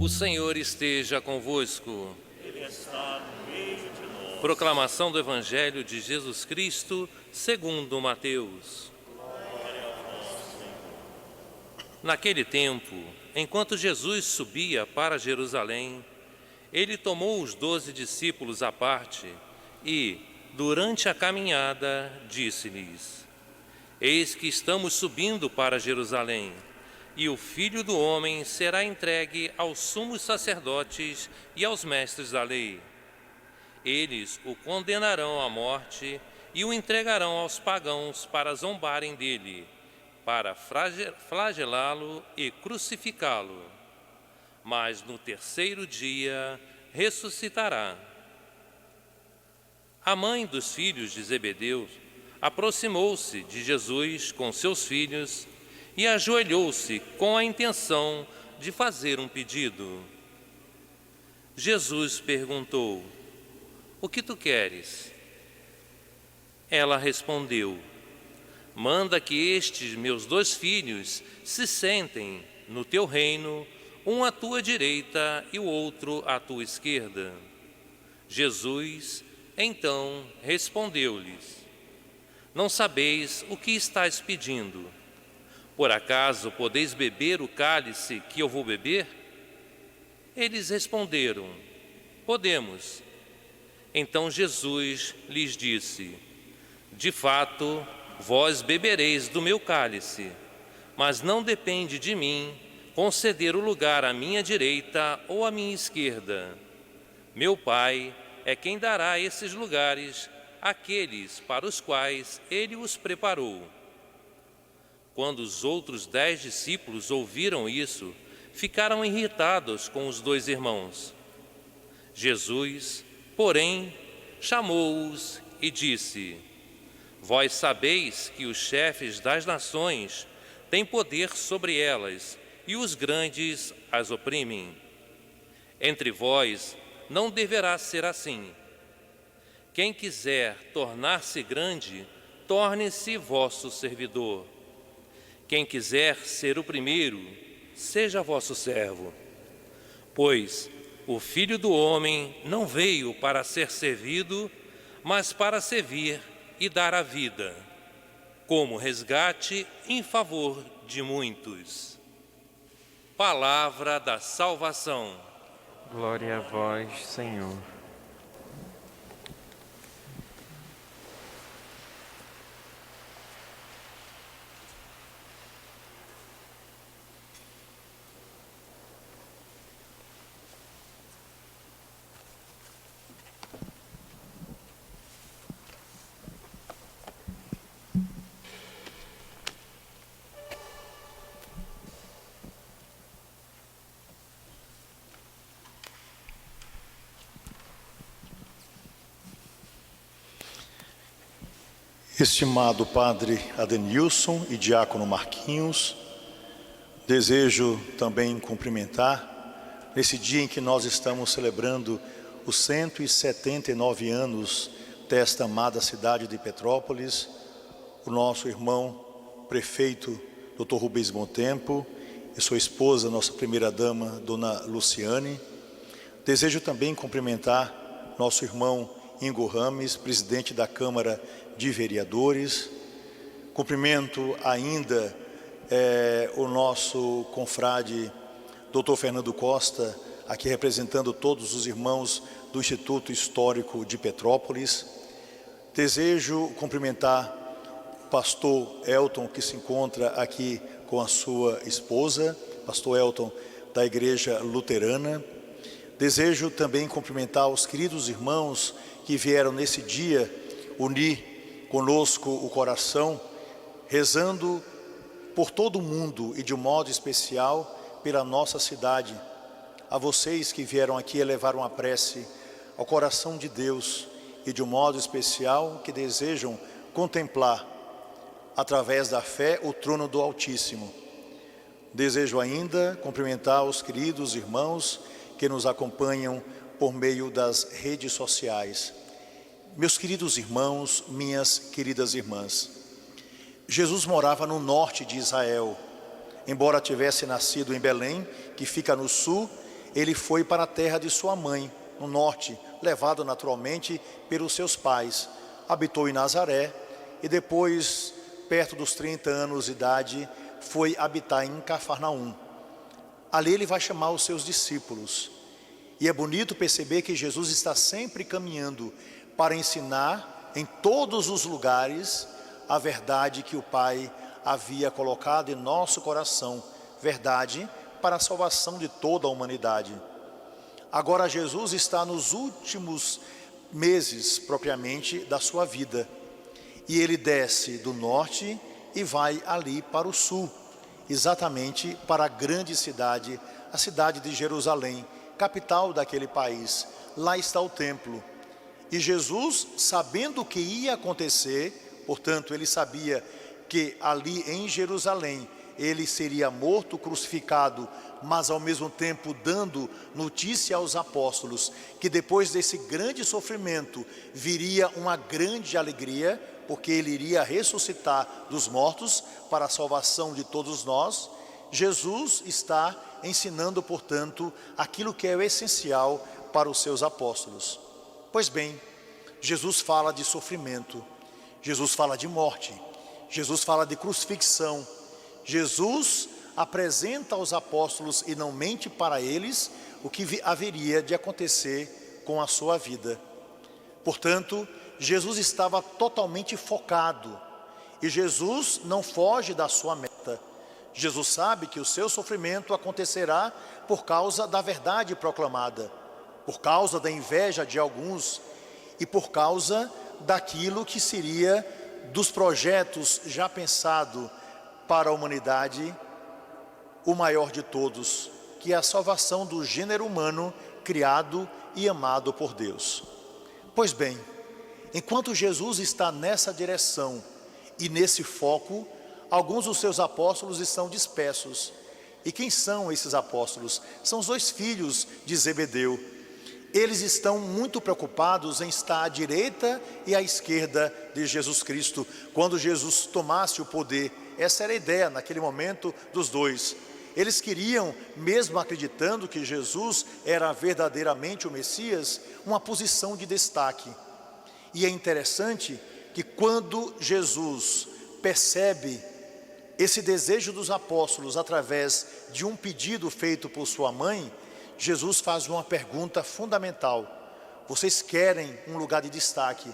O Senhor esteja convosco. Ele está no meio de nós. Proclamação do Evangelho de Jesus Cristo, segundo Mateus. Glória a vós, Senhor. Naquele tempo, enquanto Jesus subia para Jerusalém, ele tomou os 12 discípulos à parte e, durante a caminhada, disse-lhes: Eis que estamos subindo para Jerusalém, e o Filho do Homem será entregue aos sumos sacerdotes e aos mestres da lei. Eles o condenarão à morte e o entregarão aos pagãos para zombarem dele, para flagelá-lo e crucificá-lo. Mas no terceiro dia ressuscitará. A mãe dos filhos de Zebedeu aproximou-se de Jesus com seus filhos e ajoelhou-se com a intenção de fazer um pedido. Jesus perguntou: O que tu queres? Ela respondeu: Manda que estes meus 2 filhos se sentem no teu reino, um à tua direita e o outro à tua esquerda. Jesus, então, respondeu-lhes: Não sabeis o que estáis pedindo. Por acaso podeis beber o cálice que eu vou beber? Eles responderam: Podemos. Então Jesus lhes disse: De fato, vós bebereis do meu cálice, mas não depende de mim conceder o lugar à minha direita ou à minha esquerda. Meu Pai é quem dará esses lugares àqueles para os quais ele os preparou. Quando os outros 10 discípulos ouviram isso, ficaram irritados com os 2 irmãos. Jesus, porém, chamou-os e disse: Vós sabeis que os chefes das nações têm poder sobre elas e os grandes as oprimem. Entre vós não deverá ser assim. Quem quiser tornar-se grande, torne-se vosso servidor. Quem quiser ser o primeiro, seja vosso servo. Pois o Filho do Homem não veio para ser servido, mas para servir e dar a vida, como resgate em favor de muitos. Palavra da salvação. Glória a vós, Senhor. Estimado Padre Adenilson e Diácono Marquinhos, desejo também cumprimentar, nesse dia em que nós estamos celebrando os 179 anos desta amada cidade de Petrópolis, o nosso irmão prefeito, Dr. Rubens Bontempo, e sua esposa, nossa primeira-dama, Dona Luciane. Desejo também cumprimentar nosso irmão Ingo Rames, presidente da Câmara de Vereadores. Cumprimento ainda o nosso confrade Dr. Fernando Costa, aqui representando todos os irmãos do Instituto Histórico de Petrópolis. Desejo cumprimentar o pastor Elton, que se encontra aqui com a sua esposa, pastor Elton, da Igreja Luterana. Desejo também cumprimentar os queridos irmãos que vieram nesse dia unir conosco o coração, rezando por todo o mundo e de um modo especial pela nossa cidade. A vocês que vieram aqui elevar uma prece ao coração de Deus e de um modo especial que desejam contemplar, através da fé, o trono do Altíssimo. Desejo ainda cumprimentar os queridos irmãos que nos acompanham por meio das redes sociais. Meus queridos irmãos, minhas queridas irmãs, Jesus morava no norte de Israel. Embora tivesse nascido em Belém, que fica no sul, ele foi para a terra de sua mãe, no norte, levado naturalmente pelos seus pais. Habitou em Nazaré e depois, perto dos 30 anos de idade, foi habitar em Cafarnaum. Ali ele vai chamar os seus discípulos. E é bonito perceber que Jesus está sempre caminhando para ensinar em todos os lugares a verdade que o Pai havia colocado em nosso coração, verdade para a salvação de toda a humanidade. Agora Jesus está nos últimos meses, propriamente, da sua vida. E ele desce do norte e vai ali para o sul, exatamente para a grande cidade, a cidade de Jerusalém, capital daquele país. Lá está o templo. E Jesus, sabendo o que ia acontecer, portanto, ele sabia que ali em Jerusalém ele seria morto, crucificado, mas ao mesmo tempo dando notícia aos apóstolos que depois desse grande sofrimento viria uma grande alegria, porque ele iria ressuscitar dos mortos para a salvação de todos nós. Jesus está ensinando, portanto, aquilo que é o essencial para os seus apóstolos. Pois bem, Jesus fala de sofrimento, Jesus fala de morte, Jesus fala de crucifixão. Jesus apresenta aos apóstolos e não mente para eles o que haveria de acontecer com a sua vida. Portanto, Jesus estava totalmente focado e Jesus não foge da sua meta. Jesus sabe que o seu sofrimento acontecerá por causa da verdade proclamada, por causa da inveja de alguns e por causa daquilo que seria dos projetos já pensado para a humanidade, o maior de todos, que é a salvação do gênero humano criado e amado por Deus. Pois bem, enquanto Jesus está nessa direção e nesse foco, alguns dos seus apóstolos estão dispersos. E quem são esses apóstolos? São os 2 filhos de Zebedeu. Eles estão muito preocupados em estar à direita e à esquerda de Jesus Cristo, quando Jesus tomasse o poder. Essa era a ideia naquele momento dos 2. Eles queriam, mesmo acreditando que Jesus era verdadeiramente o Messias, uma posição de destaque. E é interessante que quando Jesus percebe esse desejo dos apóstolos através de um pedido feito por sua mãe, Jesus faz uma pergunta fundamental. Vocês querem um lugar de destaque,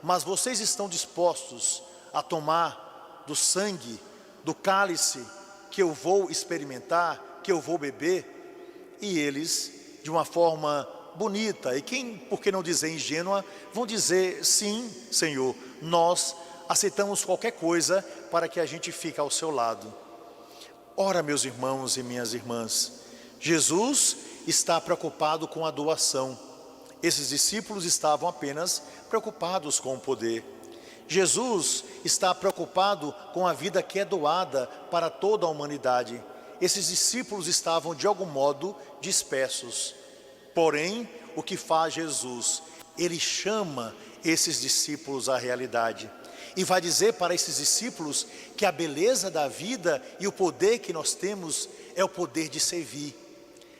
mas vocês estão dispostos a tomar do sangue, do cálice que eu vou experimentar, que eu vou beber? E eles, de uma forma bonita, e quem, por que não dizer ingênua, vão dizer: sim, Senhor, nós aceitamos qualquer coisa para que a gente fique ao seu lado. Ora, meus irmãos e minhas irmãs, Jesus está preocupado com a doação. Esses discípulos estavam apenas preocupados com o poder. Jesus está preocupado com a vida que é doada para toda a humanidade. Esses discípulos estavam de algum modo dispersos. Porém, o que faz Jesus? Ele chama esses discípulos à realidade. E vai dizer para esses discípulos que a beleza da vida e o poder que nós temos é o poder de servir.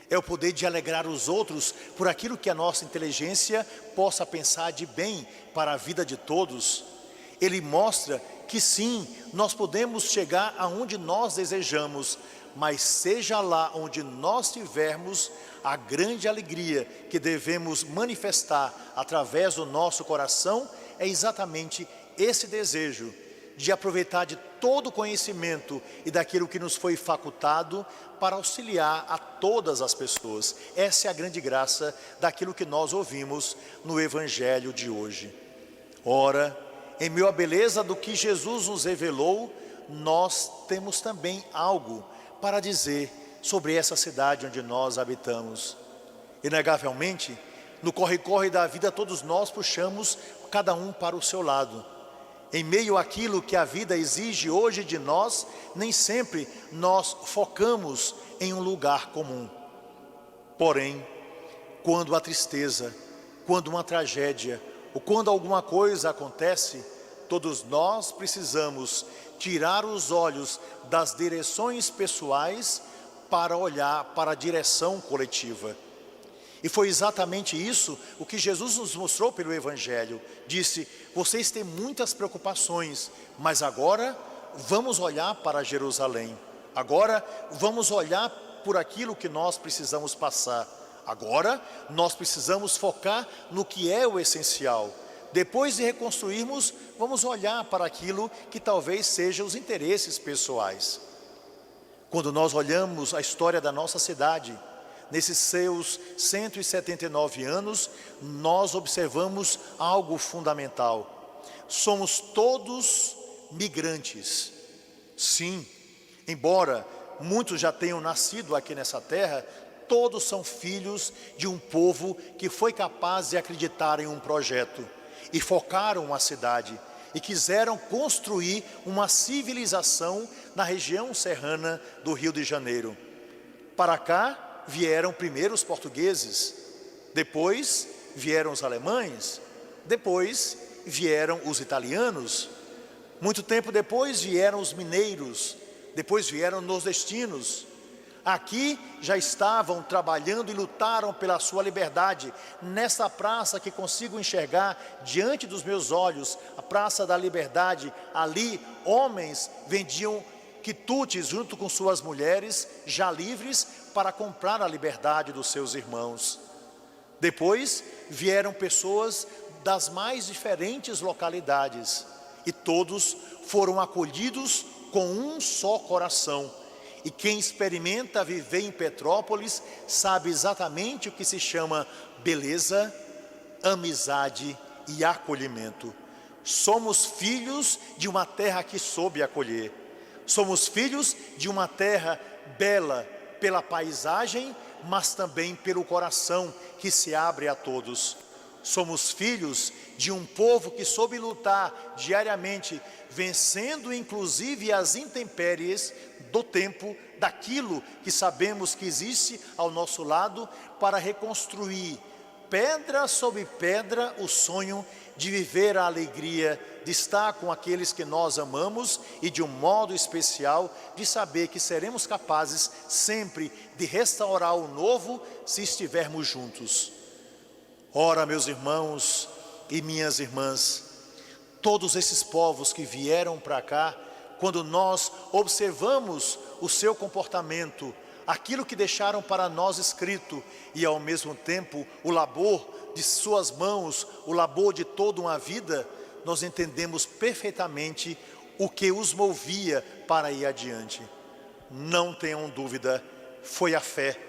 É o poder de alegrar os outros por aquilo que a nossa inteligência possa pensar de bem para a vida de todos. Ele mostra que sim, nós podemos chegar aonde nós desejamos, mas seja lá onde nós estivermos, a grande alegria que devemos manifestar através do nosso coração é exatamente esse desejo de aproveitar de todo o conhecimento e daquilo que nos foi facultado para auxiliar a todas as pessoas. Essa é a grande graça daquilo que nós ouvimos no Evangelho de hoje. Ora, em meio à beleza do que Jesus nos revelou, nós temos também algo para dizer sobre essa cidade onde nós habitamos. Inegavelmente, no corre-corre da vida, todos nós puxamos cada um para o seu lado. Em meio àquilo que a vida exige hoje de nós, nem sempre nós focamos em um lugar comum. Porém, quando a tristeza, quando uma tragédia, ou quando alguma coisa acontece, todos nós precisamos tirar os olhos das direções pessoais para olhar para a direção coletiva. E foi exatamente isso o que Jesus nos mostrou pelo Evangelho. Disse: vocês têm muitas preocupações, mas agora vamos olhar para Jerusalém. Agora vamos olhar por aquilo que nós precisamos passar. Agora nós precisamos focar no que é o essencial. Depois de reconstruirmos, vamos olhar para aquilo que talvez sejam os interesses pessoais. Quando nós olhamos a história da nossa cidade, nesses seus 179 anos, nós observamos algo fundamental. Somos todos migrantes. Sim, embora muitos já tenham nascido aqui nessa terra, todos são filhos de um povo que foi capaz de acreditar em um projeto e focaram a cidade e quiseram construir uma civilização na região serrana do Rio de Janeiro. Para cá vieram primeiro os portugueses, depois vieram os alemães, depois vieram os italianos, muito tempo depois vieram os mineiros, depois vieram nordestinos. Aqui já estavam trabalhando e lutaram pela sua liberdade. Nessa praça que consigo enxergar diante dos meus olhos, a Praça da Liberdade, ali homens vendiam quitutes junto com suas mulheres, já livres para comprar a liberdade dos seus irmãos. Depois vieram pessoas das mais diferentes localidades e todos foram acolhidos com um só coração. E quem experimenta viver em Petrópolis sabe exatamente o que se chama beleza, amizade e acolhimento. Somos filhos de uma terra que soube acolher. Somos filhos de uma terra bela pela paisagem, mas também pelo coração que se abre a todos. Somos filhos de um povo que soube lutar diariamente, vencendo inclusive as intempéries do tempo, daquilo que sabemos que existe ao nosso lado, para reconstruir pedra sobre pedra o sonho de viver a alegria de estar com aqueles que nós amamos e de um modo especial de saber que seremos capazes sempre de restaurar o novo se estivermos juntos. Ora, meus irmãos e minhas irmãs, todos esses povos que vieram para cá, quando nós observamos o seu comportamento, aquilo que deixaram para nós escrito e ao mesmo tempo o labor de suas mãos, o labor de toda uma vida, nós entendemos perfeitamente o que os movia para ir adiante. Não tenham dúvida, foi a fé.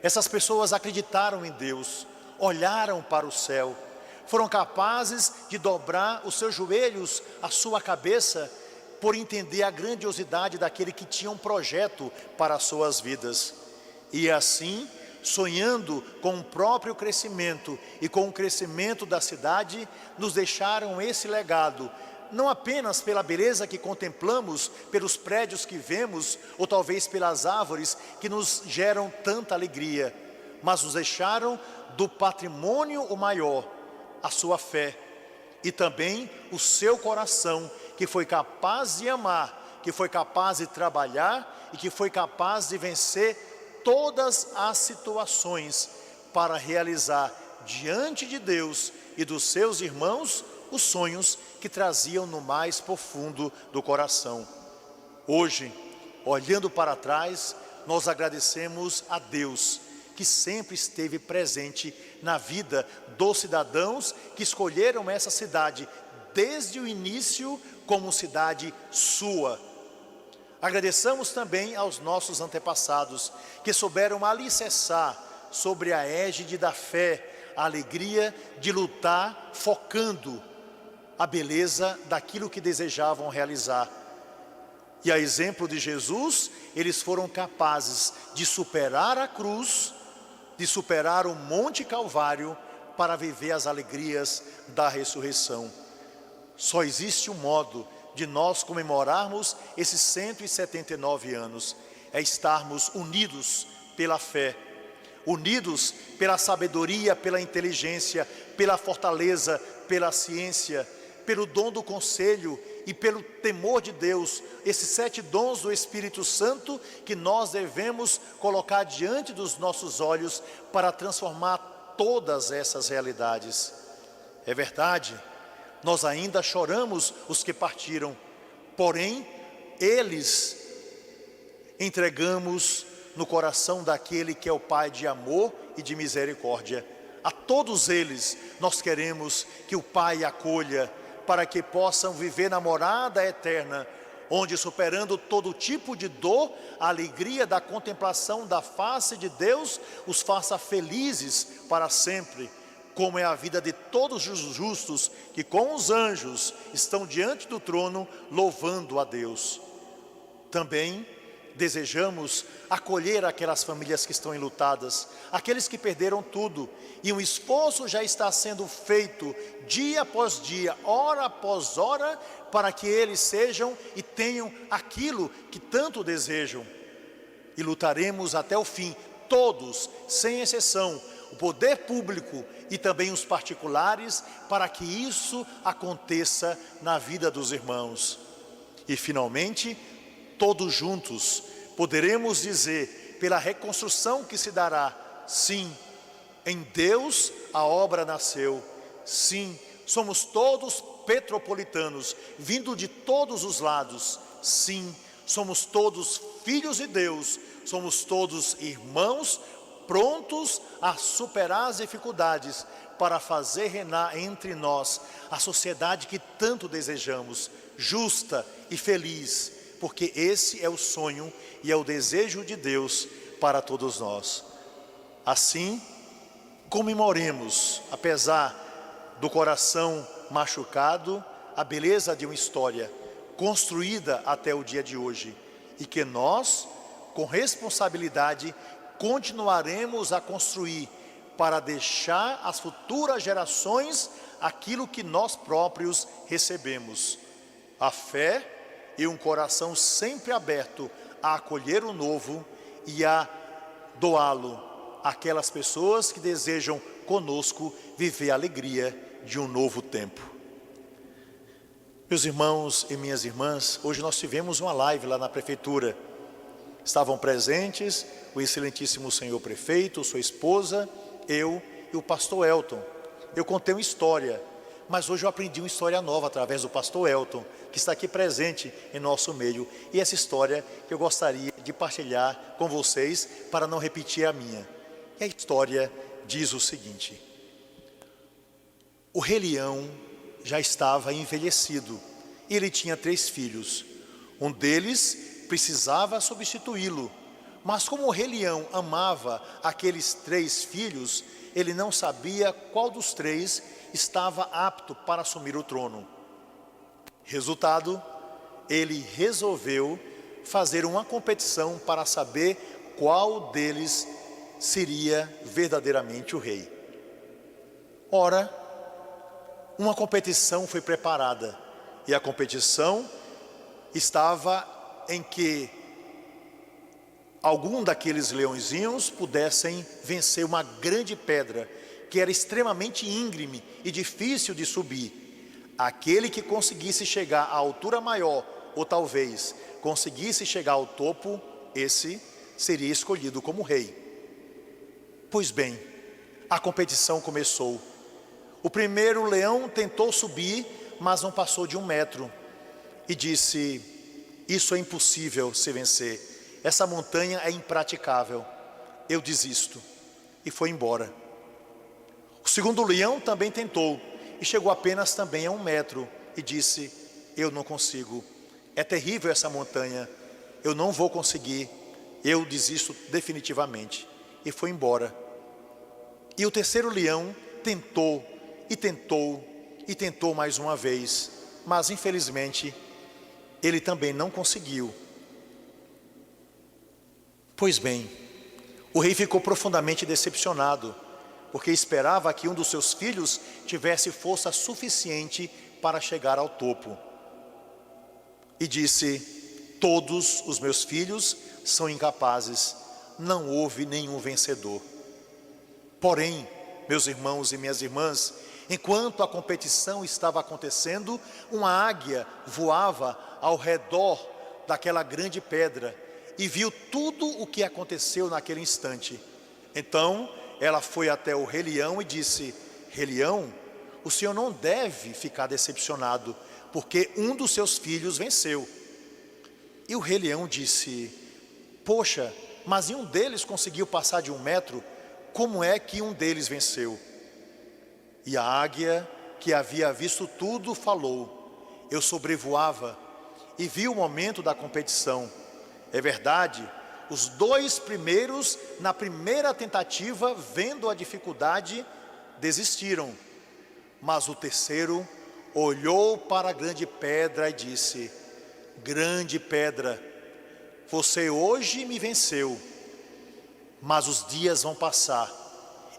Essas pessoas acreditaram em Deus, olharam para o céu, foram capazes de dobrar os seus joelhos, a sua cabeça, por entender a grandiosidade daquele que tinha um projeto para as suas vidas. E assim, sonhando com o próprio crescimento e com o crescimento da cidade, nos deixaram esse legado, não apenas pela beleza que contemplamos, pelos prédios que vemos, ou talvez pelas árvores que nos geram tanta alegria, mas nos deixaram do patrimônio o maior, a sua fé e também o seu coração, que foi capaz de amar, que foi capaz de trabalhar e que foi capaz de vencer todas as situações para realizar diante de Deus e dos seus irmãos os sonhos que traziam no mais profundo do coração. Hoje, olhando para trás, nós agradecemos a Deus que sempre esteve presente na vida dos cidadãos que escolheram essa cidade desde o início como cidade sua. Agradecemos também aos nossos antepassados que souberam alicerçar sobre a égide da fé, a alegria de lutar, focando a beleza daquilo que desejavam realizar. E a exemplo de Jesus, eles foram capazes de superar a cruz, de superar o Monte Calvário para viver as alegrias da ressurreição. Só existe um modo de nós comemorarmos esses 179 anos, é estarmos unidos pela fé, unidos pela sabedoria, pela inteligência, pela fortaleza, pela ciência, pelo dom do conselho e pelo temor de Deus, esses 7 dons do Espírito Santo que nós devemos colocar diante dos nossos olhos para transformar todas essas realidades. É verdade, nós ainda choramos os que partiram, porém, eles entregamos no coração daquele que é o Pai de amor e de misericórdia. A todos eles nós queremos que o Pai acolha, para que possam viver na morada eterna, onde, superando todo tipo de dor, a alegria da contemplação da face de Deus os faça felizes para sempre, como é a vida de todos os justos que com os anjos estão diante do trono louvando a Deus. Também desejamos acolher aquelas famílias que estão enlutadas, aqueles que perderam tudo, e um esforço já está sendo feito dia após dia, hora após hora, para que eles sejam e tenham aquilo que tanto desejam. E lutaremos até o fim, todos, sem exceção, o poder público e também os particulares, para que isso aconteça na vida dos irmãos. E finalmente, todos juntos poderemos dizer, pela reconstrução que se dará: sim, em Deus a obra nasceu. Sim, somos todos petropolitanos, vindo de todos os lados. Sim, somos todos filhos de Deus, somos todos irmãos, prontos a superar as dificuldades, para fazer reinar entre nós a sociedade que tanto desejamos, justa e feliz, porque esse é o sonho e é o desejo de Deus para todos nós. Assim, comemoremos, apesar do coração machucado, a beleza de uma história construída até o dia de hoje, e que nós, com responsabilidade, continuaremos a construir para deixar às futuras gerações aquilo que nós próprios recebemos: a fé e um coração sempre aberto a acolher o novo e a doá-lo àquelas pessoas que desejam conosco viver a alegria de um novo tempo. Meus irmãos e minhas irmãs, hoje nós tivemos uma live lá na prefeitura. Estavam presentes o excelentíssimo senhor prefeito, sua esposa, eu e o pastor Elton. Eu contei uma história, mas hoje eu aprendi uma história nova através do pastor Elton, que está aqui presente em nosso meio. E essa história que eu gostaria de partilhar com vocês, para não repetir a minha. E a história diz o seguinte: o Rei Leão já estava envelhecido, e ele tinha 3 filhos. Um deles precisava substituí-lo, mas como o Rei Leão amava aqueles 3 filhos, ele não sabia qual dos 3 estava apto para assumir o trono. Resultado, ele resolveu fazer uma competição para saber qual deles seria verdadeiramente o rei. Ora, uma competição foi preparada, e a competição estava em que algum daqueles leõezinhos pudessem vencer uma grande pedra, que era extremamente íngreme e difícil de subir. Aquele que conseguisse chegar à altura maior, ou talvez conseguisse chegar ao topo, esse seria escolhido como rei. Pois bem, a competição começou. O primeiro leão tentou subir, mas não passou de 1 metro, e disse: isso é impossível se vencer, essa montanha é impraticável, eu desisto, e foi embora. O segundo leão também tentou, e chegou apenas também a 1 metro, e disse: eu não consigo, é terrível essa montanha, eu não vou conseguir, eu desisto definitivamente, e foi embora. E o terceiro leão tentou, e tentou, e tentou mais uma vez, mas infelizmente ele também não conseguiu. Pois bem, o rei ficou profundamente decepcionado, porque esperava que um dos seus filhos tivesse força suficiente para chegar ao topo. E disse: todos os meus filhos são incapazes, não houve nenhum vencedor. Porém, meus irmãos e minhas irmãs, Enquanto a competição estava acontecendo, uma águia voava ao redor daquela grande pedra e viu tudo o que aconteceu naquele instante. Então ela foi até o Rei Leão e disse: Rei Leão, o senhor não deve ficar decepcionado, porque um dos seus filhos venceu. E o Rei Leão disse: poxa, mas um deles conseguiu passar de 1 metro, como é que um deles venceu? E a águia, que havia visto tudo, falou: eu sobrevoava e vi o momento da competição. É verdade, os 2 primeiros, na primeira tentativa, vendo a dificuldade, desistiram. Mas o terceiro olhou para a grande pedra e disse: grande pedra, você hoje me venceu, mas os dias vão passar,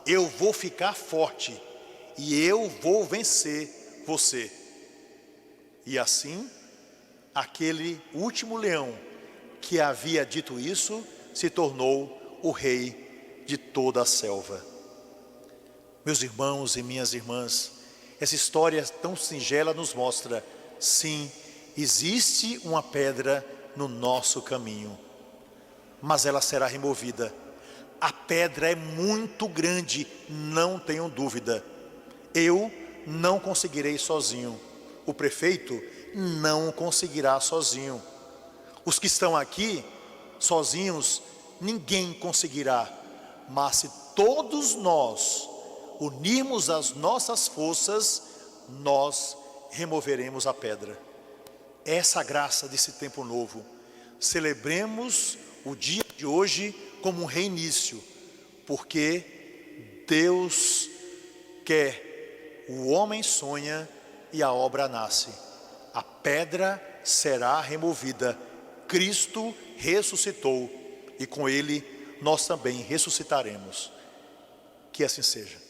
eu vou ficar forte e eu vou vencer você. E assim, aquele último leão que havia dito isso se tornou o rei de toda a selva. Meus irmãos e minhas irmãs, essa história tão singela nos mostra: sim, existe uma pedra no nosso caminho, mas ela será removida. A pedra é muito grande, não tenham dúvida. Eu não conseguirei sozinho, o prefeito não conseguirá sozinho, os que estão aqui sozinhos ninguém conseguirá. Mas se todos nós unirmos as nossas forças, nós removeremos a pedra. Essa graça desse tempo novo. Celebremos o dia de hoje como um reinício, porque Deus quer, o homem sonha e a obra nasce. A pedra será removida. Cristo ressuscitou e com Ele nós também ressuscitaremos. Que assim seja.